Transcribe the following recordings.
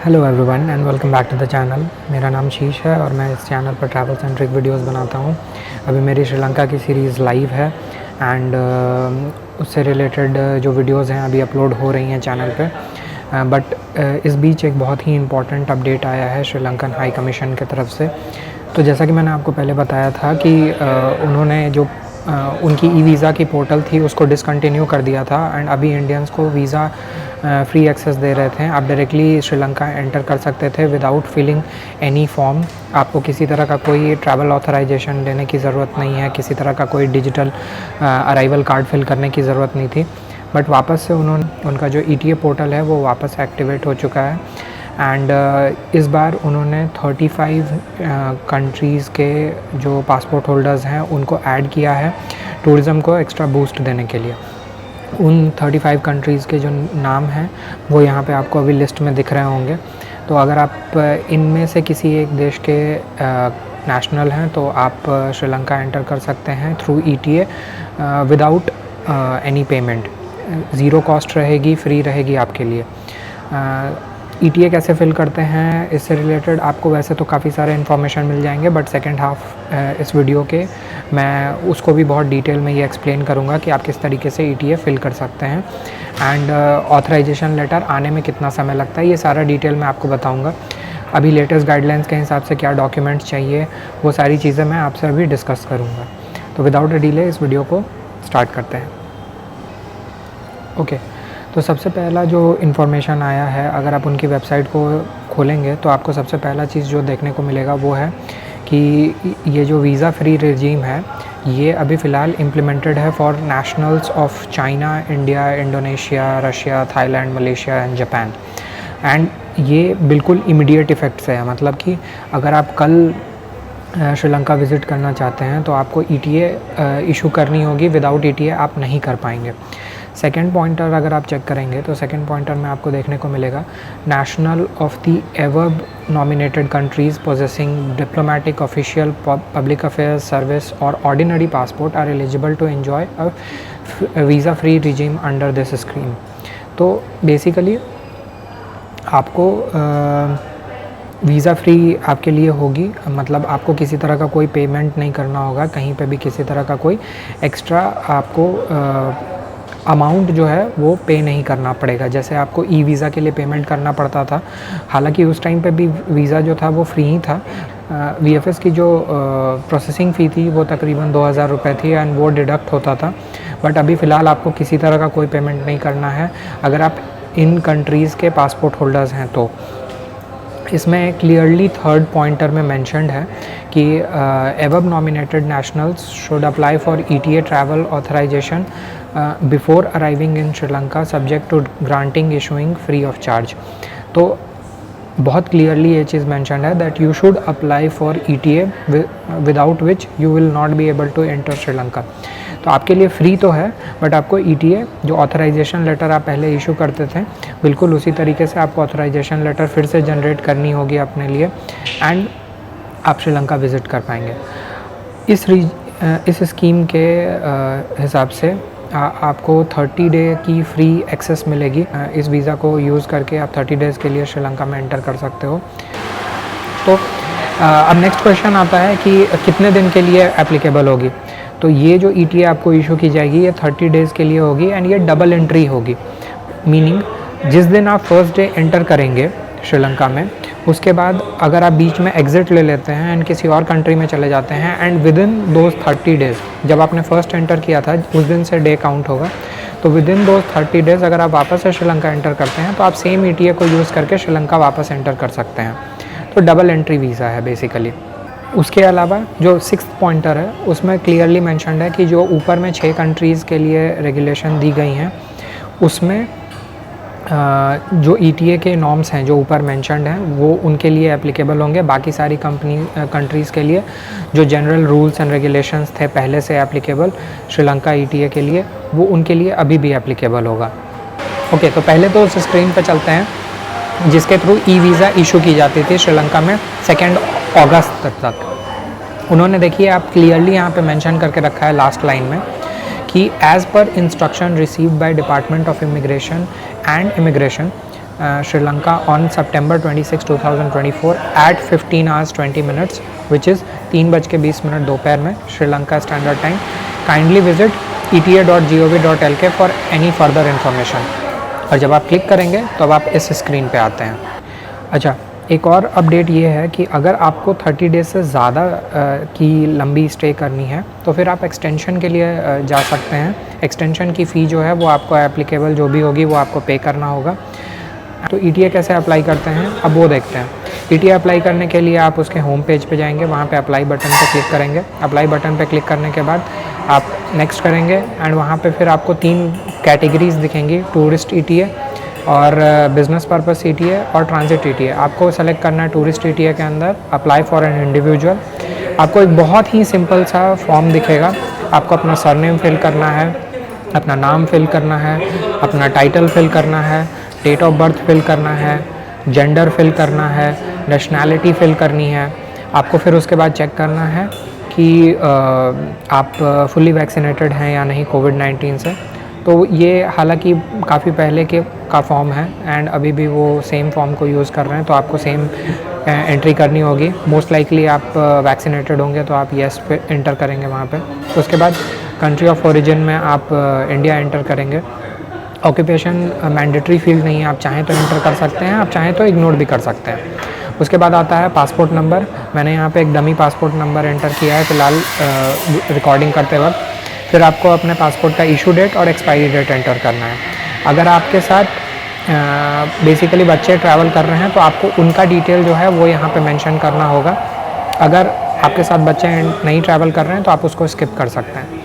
Hello everyone and welcome back to the channel. मेरा नाम शीश है और मैं इस चैनल पर ट्रैवल सेंट्रिक वीडियोस बनाता हूँ। अभी मेरी श्रीलंका की सीरीज़ लाइव है एंड उससे रिलेटेड जो वीडियोस हैं अभी अपलोड हो रही हैं चैनल पे। बट इस बीच एक बहुत ही इम्पॉर्टेंट अपडेट आया है श्रीलंकन हाई कमीशन की तरफ से। तो जैसा कि मैंने आपको पहले बताया था कि उन्होंने जो उनकी ई वीज़ा की पोर्टल थी उसको डिसकंटिन्यू कर दिया था एंड अभी इंडियंस को वीज़ा फ्री एक्सेस दे रहे थे। आप डायरेक्टली श्रीलंका एंटर कर सकते थे विदाउट फिलिंग एनी फॉर्म। आपको किसी तरह का कोई ट्रैवल ऑथराइजेशन लेने की ज़रूरत नहीं है, किसी तरह का कोई डिजिटल अराइवल कार्ड फिल करने की ज़रूरत नहीं थी। बट वापस से उनका जो ETA पोर्टल है वो वापस एक्टिवेट हो चुका है एंड इस बार उन्होंने 35 कंट्रीज़ के जो पासपोर्ट होल्डर्स हैं उनको ऐड किया है टूरिज़्म को एक्स्ट्रा बूस्ट देने के लिए। उन 35 कंट्रीज़ के जो नाम हैं वो यहाँ पे आपको अभी लिस्ट में दिख रहे होंगे। तो अगर आप इनमें से किसी एक देश के नेशनल हैं तो आप श्रीलंका एंटर कर सकते हैं through ETA without any payment. Zero cost रहेगी, फ्री रहेगी आपके लिए। ETA कैसे फिल करते हैं इससे रिलेटेड आपको वैसे तो काफ़ी सारे इन्फॉर्मेशन मिल जाएंगे, बट सेकेंड हाफ इस वीडियो के मैं उसको भी बहुत डिटेल में ये एक्सप्लेन करूँगा कि आप किस तरीके से ETA फिल कर सकते हैं एंड ऑथराइजेशन लेटर आने में कितना समय लगता है, ये सारा डिटेल मैं आपको बताऊँगा। अभी लेटेस्ट गाइडलाइंस के हिसाब से क्या डॉक्यूमेंट्स चाहिए वो सारी चीज़ें मैं आपसे अभी डिस्कस करूँगा। तो विदाउट अ डिले इस वीडियो को स्टार्ट करते हैं। ओके, तो सबसे पहला जो इन्फॉर्मेशन आया है, अगर आप उनकी वेबसाइट को खोलेंगे तो आपको सबसे पहला चीज़ जो देखने को मिलेगा वो है कि ये जो वीज़ा फ्री रेजीम है ये अभी फ़िलहाल इम्प्लीमेंटेड है for nationals of China, India, Indonesia, Russia, Thailand, Malaysia and Japan. And ये बिल्कुल इमीडिएट इफ़ेक्ट से है, मतलब कि अगर आप कल श्रीलंका विज़िट करना चाहते हैं तो आपको ETA इशू करनी होगी, विदाउट ETA आप नहीं कर पाएंगे। सेकेंड पॉइंटर अगर आप चेक करेंगे तो सेकेंड पॉइंटर में आपको देखने को मिलेगा national of the above nominated countries possessing diplomatic, official, public affairs, service और ordinary passport are eligible to enjoy a visa free regime under this scheme. तो बेसिकली आपको वीज़ा फ्री आपके लिए होगी, मतलब आपको किसी तरह का कोई पेमेंट नहीं करना होगा, कहीं पे भी किसी तरह का कोई एक्स्ट्रा आपको अमाउंट जो है वो पे नहीं करना पड़ेगा। जैसे आपको ई वीज़ा के लिए पेमेंट करना पड़ता था, हालांकि उस टाइम पे भी वीज़ा जो था वो फ्री ही था। VFS की जो प्रोसेसिंग फ़ी थी वो तकरीबन 2000 रुपये थी एंड वो डिडक्ट होता था। बट अभी फ़िलहाल आपको किसी तरह का कोई पेमेंट नहीं करना है अगर आप इन कंट्रीज़ के पासपोर्ट होल्डर्स हैं तो। इसमें क्लियरली थर्ड पॉइंटर में मेंशन्ड है कि above nominated nationals should apply for ETA travel authorisation before arriving in Sri Lanka subject to granting issuing free of charge. तो बहुत क्लियरली ये चीज़ मेंशन्ड है that you should apply for ETA without which you will not be able to enter Sri Lanka. तो आपके लिए free तो है, बट आपको ETA जो ऑथराइजेशन लेटर आप पहले इशू करते थे बिल्कुल उसी तरीके से आपको ऑथराइजेशन लेटर फिर से जनरेट करनी होगी अपने लिए एंड आप श्रीलंका विज़िट कर पाएंगे। इस स्कीम के हिसाब से आपको 30 डे की फ्री एक्सेस मिलेगी। इस वीज़ा को यूज़ करके आप 30 डेज़ के लिए श्रीलंका में एंटर कर सकते हो। तो अब नेक्स्ट क्वेश्चन आता है कि कितने दिन के लिए एप्लीकेबल होगी। तो ये जो ETA आपको इशू की जाएगी ये 30 डेज़ के लिए होगी एंड ये डबल एंट्री होगी, मीनिंग जिस दिन आप फर्स्ट डे एंटर करेंगे श्रीलंका में उसके बाद अगर आप बीच में एग्ज़िट ले लेते हैं एंड किसी और कंट्री में चले जाते हैं and with in those 30 days, जब आपने फर्स्ट एंटर किया था उस दिन से डे काउंट होगा, तो विद इन दोज 30 डेज़ अगर आप वापस से श्रीलंका एंटर करते हैं तो आप सेम ETA को यूज़ करके श्रीलंका वापस एंटर कर सकते हैं। तो डबल एंट्री वीज़ा है बेसिकली। उसके अलावा जो 6th पॉइंटर है उसमें क्लियरली मेंशन्ड है कि जो ऊपर में 6 कंट्रीज़ के लिए रेगुलेशन दी गई हैं उसमें जो ETA के नॉर्म्स हैं जो ऊपर मेंशन्ड हैं वो उनके लिए एप्लीकेबल होंगे। बाकी सारी कंट्रीज़ के लिए जो जनरल रूल्स एंड रेगुलेशंस थे पहले से एप्लीकेबल श्रीलंका ETA के लिए वो उनके लिए अभी भी एप्लीकेबल होगा। ओके, तो पहले तो उस स्क्रीन पे चलते हैं जिसके थ्रू ई वीज़ा इशू की जाती थी श्रीलंका में 2 अगस्त तक। उन्होंने देखिए आप क्लियरली यहाँ पे मेंशन करके रखा है लास्ट लाइन में कि as per instruction received by department of immigration Sri Lanka on September 26, 2024 at 15 hours 20 minutes which is 3:20 दोपहर में Sri Lanka standard time. Kindly visit eta.gov.lk for any further information. और जब आप क्लिक करेंगे तो अब आप इस स्क्रीन पे आते हैं। अच्छा, एक और अपडेट ये है कि अगर आपको 30 डेज़ से ज़्यादा की लंबी स्टे करनी है तो फिर आप एक्सटेंशन के लिए जा सकते हैं। एक्सटेंशन की फ़ी जो है वो आपको एप्लीकेबल जो भी होगी वो आपको पे करना होगा। तो ETA कैसे अप्लाई करते हैं अब वो देखते हैं। ETA अप्लाई करने के लिए आप उसके होम पेज पे जाएंगे, वहाँ पे अप्लाई बटन पे क्लिक करेंगे। अप्लाई बटन पे क्लिक करने के बाद आप नेक्स्ट करेंगे एंड वहाँ पे फिर आपको 3 कैटेगरीज दिखेंगी, टूरिस्ट ETA और बिज़नेस पर्पस ETA और ट्रांजिट ETA। आपको सेलेक्ट करना है टूरिस्ट ETA के अंदर अप्लाई फॉर एन इंडिविजुअल। आपको एक बहुत ही सिंपल सा फॉर्म दिखेगा। आपको अपना सरनेम फिल करना है, अपना नाम फिल करना है, अपना टाइटल फिल करना है, डेट ऑफ बर्थ फिल करना है, जेंडर फिल करना है, नेशनैलिटी फिल करनी है। आपको फिर उसके बाद चेक करना है कि आप फुली वैक्सीनेटेड हैं या नहीं कोविड-19 से। तो ये हालांकि काफ़ी पहले का फॉर्म है एंड अभी भी वो सेम फॉर्म को यूज़ कर रहे हैं, तो आपको सेम एंट्री करनी होगी। मोस्ट लाइकली आप वैक्सीनेटेड होंगे तो आप येस पे एंटर करेंगे वहाँ पे। तो उसके बाद कंट्री ऑफ ओरिजिन में आप इंडिया एंटर करेंगे। ऑक्यूपेशन मैंडेटरी फील्ड नहीं है, आप चाहें तो एंटर कर सकते हैं, आप चाहें तो इग्नोर भी कर सकते हैं। उसके बाद आता है पासपोर्ट नंबर। मैंने यहाँ पे एक डमी पासपोर्ट नंबर एंटर किया है फ़िलहाल रिकॉर्डिंग करते वक्त। फिर आपको अपने पासपोर्ट का इशू डेट और एक्सपायरी डेट एंटर करना है। अगर आपके साथ बेसिकली बच्चे ट्रैवल कर रहे हैं तो आपको उनका डिटेल जो है वो यहाँ पे मेंशन करना होगा। अगर आपके साथ बच्चे नहीं ट्रैवल कर रहे हैं तो आप उसको स्किप कर सकते हैं।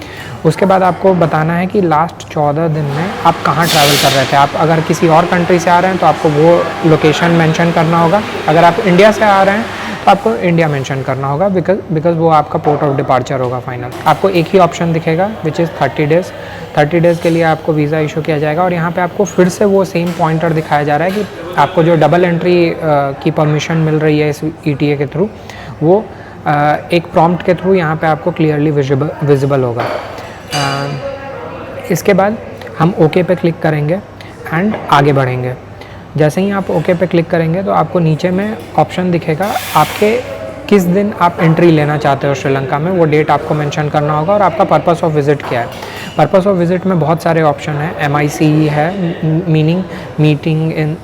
उसके बाद आपको बताना है कि लास्ट 14 दिन में आप कहाँ ट्रैवल कर रहे थे। आप अगर किसी और कंट्री से आ रहे हैं तो आपको वो लोकेशन मेंशन करना होगा। अगर आप इंडिया से आ रहे हैं तो आपको इंडिया मेंशन करना होगा बिकॉज वो आपका पोर्ट ऑफ डिपार्चर होगा फाइनल। आपको एक ही ऑप्शन दिखेगा विच इज़ 30 डेज़। 30 डेज़ के लिए आपको वीज़ा इशू किया जाएगा और यहाँ पे आपको फिर से वो सेम पॉइंटर दिखाया जा रहा है कि आपको जो डबल एंट्री की परमिशन मिल रही है इस ETA के थ्रू, वो एक प्रॉम्प्ट के थ्रू यहाँ पे आपको क्लियरली विजिबल होगा। इसके बाद हम ओके पे क्लिक करेंगे एंड आगे बढ़ेंगे। जैसे ही आप ओके पे क्लिक करेंगे तो आपको नीचे में ऑप्शन दिखेगा आपके किस दिन आप एंट्री लेना चाहते हो श्रीलंका में, वो डेट आपको मेंशन करना होगा और आपका पर्पस ऑफ विज़िट क्या है। पर्पस ऑफ विज़िट में बहुत सारे ऑप्शन हैं। MICE है, मीनिंग मीटिंग इन,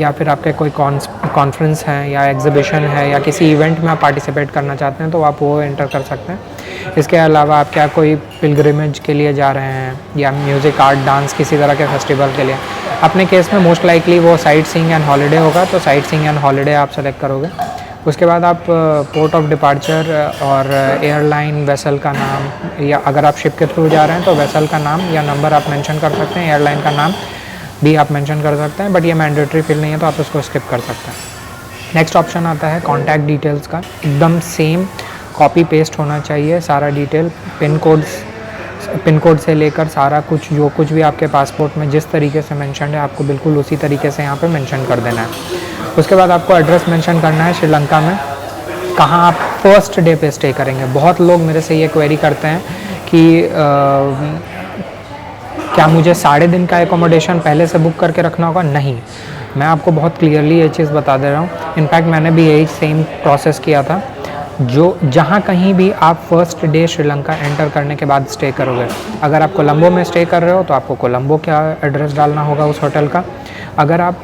या फिर आपके कोई कॉन्फ्रेंस है या एग्जीबिशन है या किसी इवेंट में आप पार्टिसिपेट करना चाहते हैं तो आप वो एंटर कर सकते हैं। इसके अलावा आप क्या कोई पिलग्रिमेज के लिए जा रहे हैं या म्यूज़िक, आर्ट, डांस, किसी तरह के फेस्टिवल के लिए। अपने केस में मोस्ट लाइकली वो साइट सीइंग एंड हॉलीडे होगा, तो साइट सीइंग एंड हॉलीडे आप सेलेक्ट करोगे। उसके बाद आप पोर्ट ऑफ डिपार्चर और एयरलाइन, वेसल का नाम, या अगर आप शिप के थ्रू जा रहे हैं तो वेसल का नाम या नंबर आप मेंशन कर सकते हैं। एयरलाइन का नाम भी आप मेंशन कर सकते हैं, बट ये मैंडेटरी फील्ड नहीं है तो आप उसको स्किप कर सकते हैं। नेक्स्ट ऑप्शन आता है कॉन्टैक्ट डिटेल्स का। एकदम सेम कॉपी पेस्ट होना चाहिए सारा डिटेल, पिन कोड से लेकर सारा कुछ, जो कुछ भी आपके पासपोर्ट में जिस तरीके से मेंशन है आपको बिल्कुल उसी तरीके से यहाँ पे मेंशन कर देना है। उसके बाद आपको एड्रेस मेंशन करना है श्रीलंका में कहाँ आप फर्स्ट डे पे स्टे करेंगे। बहुत लोग मेरे से ये क्वेरी करते हैं कि क्या मुझे 12.5 दिन का एकोमोडेशन पहले से बुक करके रखना होगा। नहीं, मैं आपको बहुत क्लियरली ये चीज़ बता दे रहा हूँ। इनफैक्ट मैंने भी यही सेम प्रोसेस किया था। जहाँ कहीं भी आप फर्स्ट डे श्रीलंका एंटर करने के बाद स्टे करोगे, अगर आप कोलंबो में स्टे कर रहे हो तो आपको कोलंबो का एड्रेस डालना होगा उस होटल का। अगर आप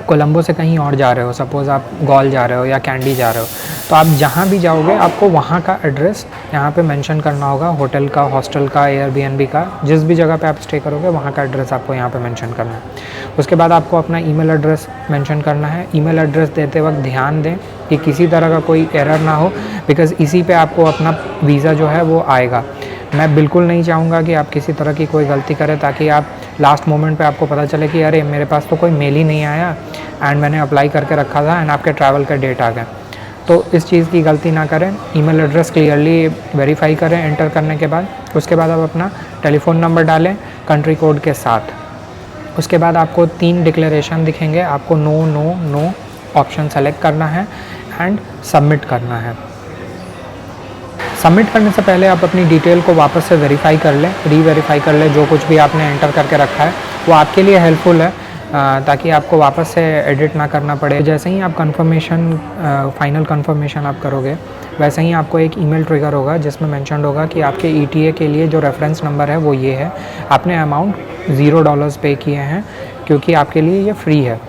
कोलंबो से कहीं और जा रहे हो, सपोज़ आप गॉल जा रहे हो या कैंडी जा रहे हो, तो आप जहाँ भी जाओगे आपको वहाँ का एड्रेस यहाँ पे मेंशन करना होगा। होटल का, हॉस्टल का, एयरबीएनबी का, जिस भी जगह पे आप स्टे करोगे वहाँ का एड्रेस आपको यहाँ पे मेंशन करना है। उसके बाद आपको अपना ईमेल एड्रेस मेंशन करना है। ईमेल एड्रेस देते वक्त ध्यान दें कि किसी तरह का कोई एरर ना हो, बिकॉज़ इसी पे आपको अपना वीज़ा जो है वो आएगा। मैं बिल्कुल नहीं चाहूँगा कि आप किसी तरह की कोई गलती करें ताकि आप लास्ट मोमेंट पे आपको पता चले कि अरे मेरे पास तो कोई मेल ही नहीं आया एंड मैंने अप्लाई करके रखा था एंड आपके ट्रैवल का डेट आ गया। तो इस चीज़ की गलती ना करें। ईमेल एड्रेस क्लियरली वेरीफाई करें एंटर करने के बाद। उसके बाद आप अपना टेलीफ़ोन नंबर डालें कंट्री कोड के साथ। उसके बाद आपको 3 डिक्लेरेशन दिखेंगे, आपको no no no option select करना है एंड सबमिट करना है। सबमिट करने से पहले आप अपनी डिटेल को वापस से वेरीफाई कर लें, रीवेरीफाई कर लें। जो कुछ भी आपने एंटर करके रखा है वो आपके लिए हेल्पफुल है, ताकि आपको वापस से एडिट ना करना पड़े। जैसे ही आप कंफर्मेशन फाइनल कंफर्मेशन आप करोगे, वैसे ही आपको एक ईमेल ट्रिगर होगा जिसमें मेंशन होगा कि आपके ETA के लिए जो रेफरेंस नंबर है वो ये है। आपने अमाउंट $0 पे किए हैं क्योंकि आपके लिए ये फ्री है।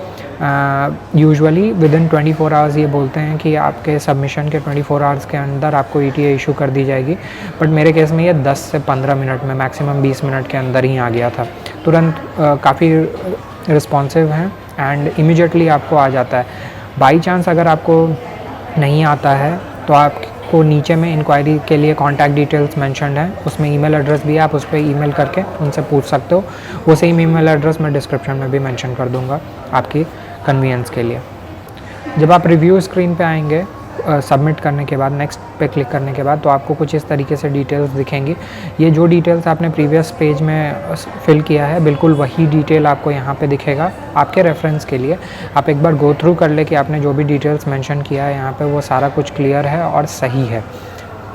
यूजुअली विदिन 24 आवर्स ये बोलते हैं कि आपके सबमिशन के 24 आवर्स के अंदर आपको ETA इशू कर दी जाएगी, बट मेरे केस में ये 10 से 15 मिनट में, मैक्सिमम 20 मिनट के अंदर ही आ गया था। तुरंत काफ़ी रिस्पॉन्सिव हैं एंड इमीडिएटली आपको आ जाता है। बाई चांस अगर आपको नहीं आता है तो आपको नीचे में इंक्वायरी के लिए कॉन्टैक्ट डिटेल्स मेंशन्ड है, उसमें ईमेल एड्रेस भी है, आप उस पर ईमेल करके उनसे पूछ सकते हो। वो सेम ईमेल एड्रेस मैं डिस्क्रिप्शन में भी मेंशन कर दूंगा आपकी कन्वीनियंस के लिए। जब आप रिव्यू स्क्रीन पे आएंगे सबमिट करने के बाद, नेक्स्ट पे क्लिक करने के बाद, तो आपको कुछ इस तरीके से डिटेल्स दिखेंगी। ये जो डिटेल्स आपने प्रीवियस पेज में फिल किया है, बिल्कुल वही डिटेल आपको यहाँ पे दिखेगा आपके रेफरेंस के लिए। आप एक बार गो थ्रू कर ले कि आपने जो भी डिटेल्स मेंशन किया है यहाँ पे वो सारा कुछ क्लियर है और सही है।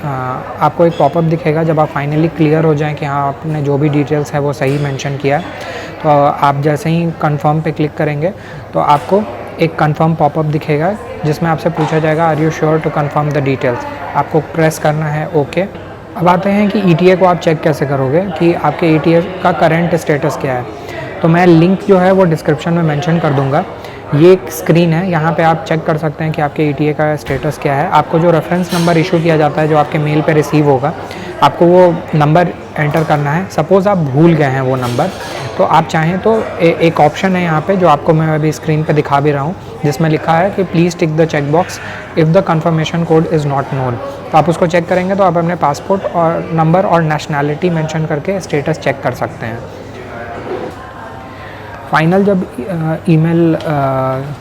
आपको एक पॉपअप दिखेगा जब आप फाइनली क्लियर हो जाएं कि हाँ आपने जो भी डिटेल्स है वो सही मेंशन किया है। तो आप जैसे ही कंफर्म पे क्लिक करेंगे तो आपको एक कंफर्म पॉपअप दिखेगा जिसमें आपसे पूछा जाएगा are you sure to confirm the details. आपको प्रेस करना है ओके। अब आते हैं कि ETA को आप चेक कैसे करोगे कि आपके ETA का करंट स्टेटस क्या है। तो मैं लिंक जो है वो डिस्क्रिप्शन में मेंशन कर दूंगा। ये एक स्क्रीन है, यहाँ पे आप चेक कर सकते हैं कि आपके ETA का स्टेटस क्या है। आपको जो रेफरेंस नंबर इशू किया जाता है, जो आपके मेल पे रिसीव होगा, आपको वो नंबर एंटर करना है। सपोज़ आप भूल गए हैं वो नंबर, तो आप चाहें तो एक ऑप्शन है यहाँ पे जो आपको मैं अभी स्क्रीन पे दिखा भी रहा हूँ, जिसमें लिखा है कि please tick the check box if the confirmation code is not known. तो आप उसको चेक करेंगे तो आप अपने पासपोर्ट और नंबर और नेशनैलिटी मेंशन करके स्टेटस चेक कर सकते हैं। फाइनल जब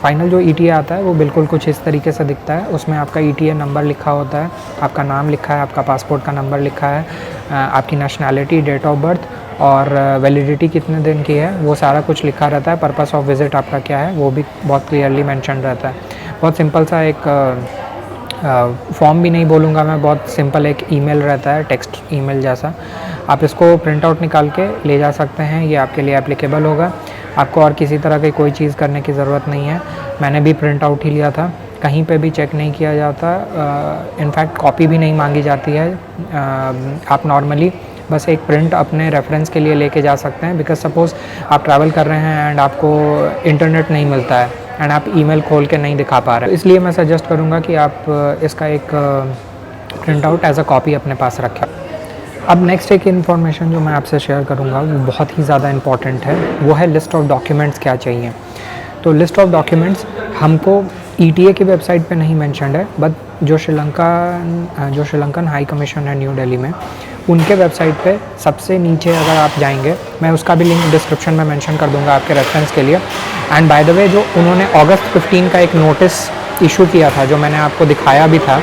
फाइनल जो ETA आता है वो बिल्कुल कुछ इस तरीके से दिखता है। उसमें आपका ETA नंबर लिखा होता है, आपका नाम लिखा है, आपका पासपोर्ट का नंबर लिखा है, आपकी नेशनैलिटी, डेट ऑफ बर्थ और वैलिडिटी कितने दिन की है, वो सारा कुछ लिखा रहता है। पर्पस ऑफ विज़िट आपका क्या है वो भी बहुत क्लियरली मेंशन रहता है। बहुत सिंपल सा एक फॉर्म भी नहीं बोलूँगा मैं, बहुत सिंपल एक ईमेल रहता है, टेक्स्ट ईमेल जैसा। आप इसको प्रिंट आउट निकाल के ले जा सकते हैं, ये आपके लिए एप्लीकेबल होगा। आपको और किसी तरह की कोई चीज़ करने की ज़रूरत नहीं है। मैंने भी प्रिंट आउट ही लिया था, कहीं पे भी चेक नहीं किया जाता, इनफैक्ट कॉपी भी नहीं मांगी जाती है। आप नॉर्मली बस एक प्रिंट अपने रेफरेंस के लिए लेके जा सकते हैं। बिकॉज सपोज़ आप ट्रैवल कर रहे हैं एंड आपको इंटरनेट नहीं मिलता है एंड आप ईमेल खोल के नहीं दिखा पा रहे, इसलिए मैं सजेस्ट करूँगा कि आप इसका एक print out as a copy अपने पास रखें। अब नेक्स्ट एक इन्फॉर्मेशन जो मैं आपसे शेयर करूँगा वो बहुत ही ज़्यादा इम्पॉर्टेंट है, वो है लिस्ट ऑफ डॉक्यूमेंट्स क्या चाहिए। तो लिस्ट ऑफ डॉक्यूमेंट्स हमको ETA की वेबसाइट पे नहीं मेंशन्ड है, बट जो श्रीलंकन हाई कमीशन है न्यू दिल्ली में, उनके वेबसाइट पे सबसे नीचे अगर आप जाएंगे, मैं उसका भी लिंक डिस्क्रिप्शन में मेंशन कर दूंगा आपके रेफरेंस के लिए। एंड बाय द वे, जो उन्होंने अगस्त 15 का एक नोटिस इशू किया था, जो मैंने आपको दिखाया भी था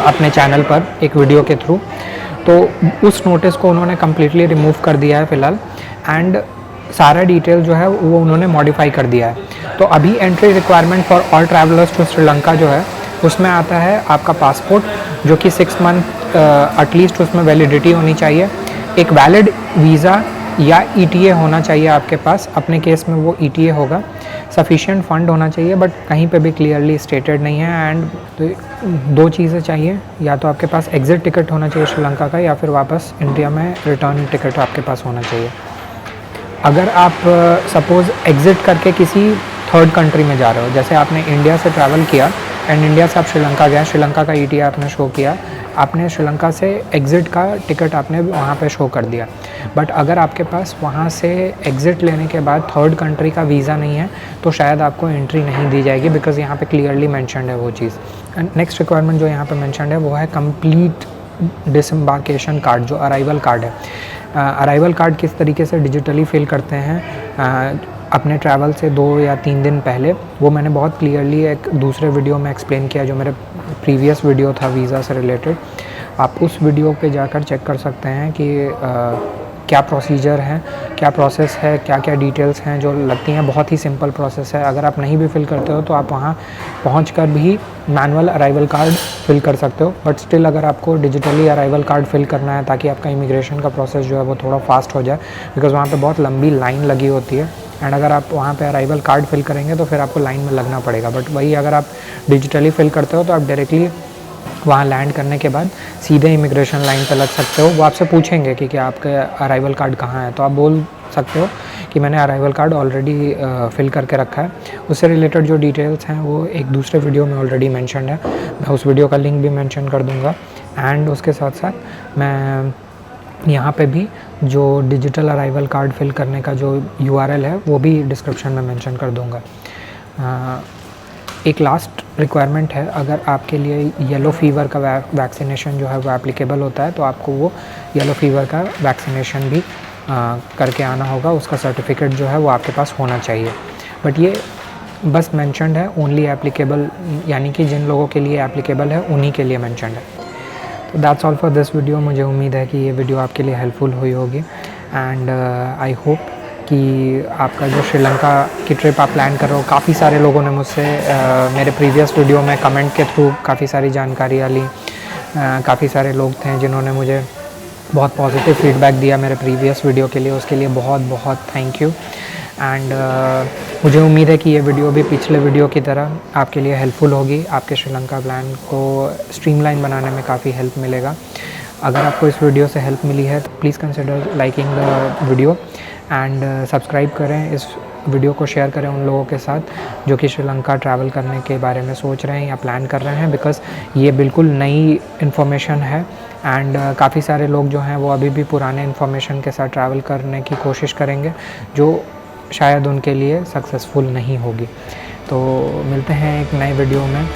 अपने चैनल पर एक वीडियो के थ्रू, तो उस नोटिस को उन्होंने कम्प्लीटली रिमूव कर दिया है फ़िलहाल। एंड सारा डिटेल जो है वो उन्होंने मॉडिफाई कर दिया है। तो अभी entry requirement for all travellers to Sri Lanka जो है, उसमें आता है आपका पासपोर्ट, जो कि 6 मंथ एटलीस्ट उसमें वैलिडिटी होनी चाहिए। एक वैलिड वीज़ा या ETA होना चाहिए आपके पास, अपने केस में वो ETA होगा। सफिशिएंट फ़ंड होना चाहिए, बट कहीं पे भी क्लियरली स्टेटेड नहीं है। एंड तो 2 चीज़ें चाहिए, या तो आपके पास एग्ज़िट टिकट होना चाहिए श्रीलंका का, या फिर वापस इंडिया में रिटर्न टिकट आपके पास होना चाहिए। अगर आप सपोज़ एग्ज़िट करके किसी थर्ड कंट्री में जा रहे हो, जैसे आपने इंडिया से ट्रैवल किया एंड इंडिया से आप श्रीलंका गए, श्रीलंका का ETA आपने शो किया, आपने श्रीलंका से एग्ज़िट का टिकट आपने वहाँ पे शो कर दिया, बट अगर आपके पास वहाँ से एग्ज़िट लेने के बाद थर्ड कंट्री का वीज़ा नहीं है, तो शायद आपको एंट्री नहीं दी जाएगी, बिकॉज़ यहाँ पे क्लियरली मेंशन्ड है वो चीज़। एंड नेक्स्ट रिक्वायरमेंट जो यहाँ पे मेंशन्ड है वो है कंप्लीट डिसम्बार्केशन कार्ड, जो अराइवल कार्ड है। अराइवल कार्ड किस तरीके से डिजिटली फिल करते हैं अपने ट्रैवल से 2 या 3 दिन पहले, वो मैंने बहुत क्लियरली एक दूसरे वीडियो में एक्सप्लेन किया, जो मेरे प्रीवियस वीडियो था वीज़ा से रिलेटेड। आप उस वीडियो पे जाकर चेक कर सकते हैं कि क्या प्रोसीजर है, क्या प्रोसेस है, क्या क्या डिटेल्स हैं जो लगती हैं। बहुत ही सिंपल प्रोसेस है। अगर आप नहीं भी फिल करते हो तो आप वहाँ पहुँचकर भी मैनुअल अराइवल कार्ड फिल कर सकते हो, बट स्टिल अगर आपको डिजिटली अराइवल कार्ड फिल करना है ताकि आपका इमिग्रेशन का प्रोसेस जो है वो थोड़ा फास्ट हो जाए, बिकॉज़ वहाँ पे बहुत लंबी लाइन लगी होती है एंड अगर आप वहाँ पे अराइवल कार्ड फिल करेंगे तो फिर आपको लाइन में लगना पड़ेगा। बट वही अगर आप डिजिटली फिल करते हो तो आप डायरेक्टली वहाँ लैंड करने के बाद सीधे इमिग्रेशन लाइन पर लग सकते हो। वो आपसे पूछेंगे कि क्या आपका अराइवल कार्ड कहाँ है, तो आप बोल सकते हो कि मैंने अराइवल कार्ड ऑलरेडी फिल करके रखा है। उससे रिलेटेड जो डिटेल्स हैं वो एक दूसरे वीडियो में ऑलरेडी मेंशन्ड है, मैं उस वीडियो का लिंक भी मेंशन कर दूँगा। एंड उसके साथ साथ मैं यहाँ पे भी जो डिजिटल अराइवल कार्ड फिल करने का जो URL है वो भी डिस्क्रिप्शन में मेंशन कर दूँगा। एक लास्ट रिक्वायरमेंट है, अगर आपके लिए येलो फीवर का वैक्सीनेशन जो है वो एप्लीकेबल होता है तो आपको वो येलो फीवर का वैक्सीनेशन भी करके आना होगा। उसका सर्टिफिकेट जो है वो आपके पास होना चाहिए। बट ये बस मेंशन्ड है ओनली एप्लीकेबल, यानी कि जिन लोगों के लिए एप्लीकेबल है उन्हीं के लिए मेंशन्ड है। तो that's all for this video. मुझे उम्मीद है कि ये वीडियो आपके लिए हेल्पफुल हुई होगी एंड आई होप कि आपका जो श्रीलंका की ट्रिप आप प्लान कर रहे हो, काफ़ी सारे लोगों ने मुझसे मेरे प्रीवियस वीडियो में कमेंट के थ्रू काफ़ी सारी जानकारियाँ ली। काफ़ी सारे लोग थे जिन्होंने मुझे बहुत पॉजिटिव फीडबैक दिया मेरे प्रीवियस वीडियो के लिए, उसके लिए बहुत बहुत थैंक यू। एंड मुझे उम्मीद है कि ये वीडियो भी पिछले वीडियो की तरह आपके लिए हेल्पफुल होगी। आपके श्रीलंका प्लान को स्ट्रीमलाइन बनाने में काफ़ी हेल्प मिलेगा। अगर आपको इस वीडियो से हेल्प मिली है तो please consider liking the video and subscribe करें। इस वीडियो को शेयर करें उन लोगों के साथ जो कि श्रीलंका ट्रैवल करने के बारे में सोच रहे हैं या प्लान कर रहे हैं, बिकॉज़ ये बिल्कुल नई इन्फॉर्मेशन है एंड काफ़ी सारे लोग जो हैं वो अभी भी पुराने इन्फॉर्मेशन के साथ ट्रैवल करने की कोशिश करेंगे जो शायद उनके लिए सक्सेसफुल नहीं होगी। तो मिलते हैं एक नए वीडियो में।